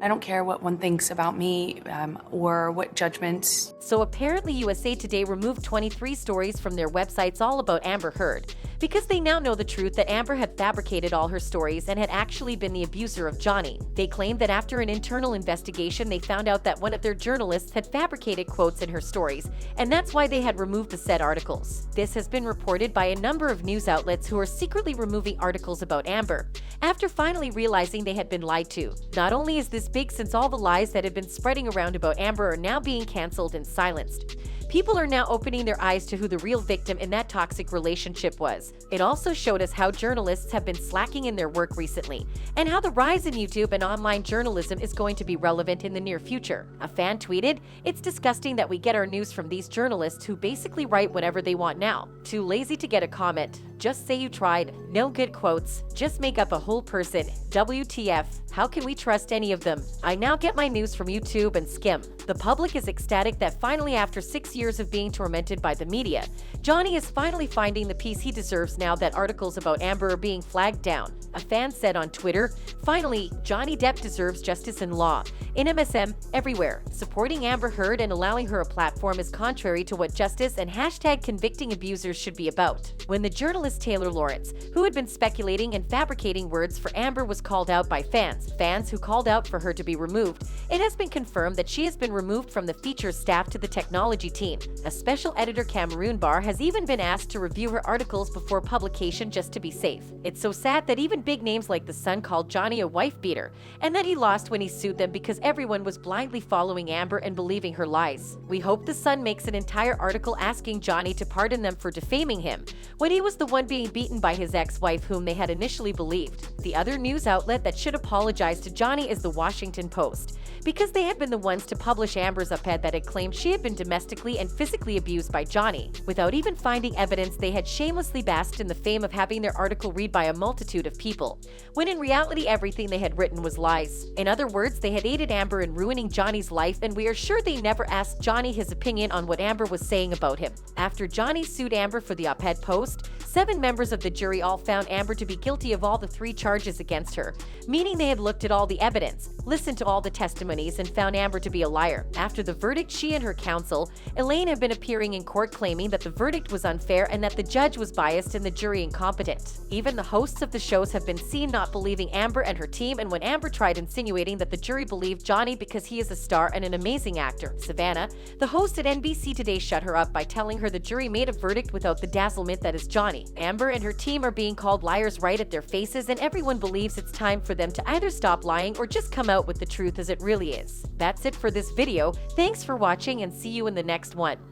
I don't care what one thinks about me or what judgments. So apparently USA Today removed 23 stories from their websites all about Amber Heard because they now know the truth that Amber had fabricated all her stories and had actually been the abuser of Johnny. They claimed that after an internal investigation, they found out that one of their journalists had fabricated quotes in her stories, and that's why they had removed the said articles. This has been reported by a number of news outlets who are secretly removing articles about Amber after finally realizing they had been lied to. Not only is this big since all the lies that had been spreading around about Amber are now being cancelled and silenced. People are now opening their eyes to who the real victim in that toxic relationship was. It also showed us how journalists have been slacking in their work recently, and how the rise in YouTube and online journalism is going to be relevant in the near future. A fan tweeted, "It's disgusting that we get our news from these journalists who basically write whatever they want now. Too lazy to get a comment. Just say you tried. No good quotes. Just make up a whole person. WTF. How can we trust any of them? I now get my news from YouTube and skim." The public is ecstatic that finally, after 6 years of being tormented by the media, Johnny is finally finding the peace he deserves now that articles about Amber are being flagged down. A fan said on Twitter, "Finally, Johnny Depp deserves justice in law. In MSM, everywhere. Supporting Amber Heard and allowing her a platform is contrary to what justice and #convicting abusers should be about." When the journalist Taylor Lawrence, who had been speculating and fabricating words for Amber, was called out by fans who called out for her to be removed, it has been confirmed that she has been removed from the features staff to the technology team. A special editor, Cameroon Barr, has even been asked to review her articles before publication just to be safe. It's so sad that even big names like The Sun called Johnny a wife beater, and that he lost when he sued them because everyone was blindly following Amber and believing her lies. We hope The Sun makes an entire article asking Johnny to pardon them for defaming him, when he was the one being beaten by his ex-wife whom they had initially believed. The other news outlet that should apologize to Johnny is the Washington Post, because they had been the ones to publish Amber's op-ed that had claimed she had been domestically and physically abused by Johnny. Without even finding evidence, they had shamelessly basked in the fame of having their article read by a multitude of people, when in reality everything they had written was lies. In other words, they had aided Amber in ruining Johnny's life, and we are sure they never asked Johnny his opinion on what Amber was saying about him. After Johnny sued Amber for the op-ed post, 7 members of the jury all found Amber to be guilty of all the 3 charges against her, meaning they had looked at all the evidence, listened to all the testimonies, and found Amber to be a liar. After the verdict, she and her counsel, Elaine, have been appearing in court claiming that the verdict was unfair and that the judge was biased and the jury incompetent. Even the hosts of the shows have been seen not believing Amber and her team, and when Amber tried insinuating that the jury believed Johnny because he is a star and an amazing actor, Savannah, the host at NBC Today, shut her up by telling her the jury made a verdict without the dazzlement that is Johnny. Amber and her team are being called liars right at their faces, and everyone believes it's time for them to either stop lying or just come out with the truth as it really is. That's it for this video. Thanks for watching, and see you in the next one.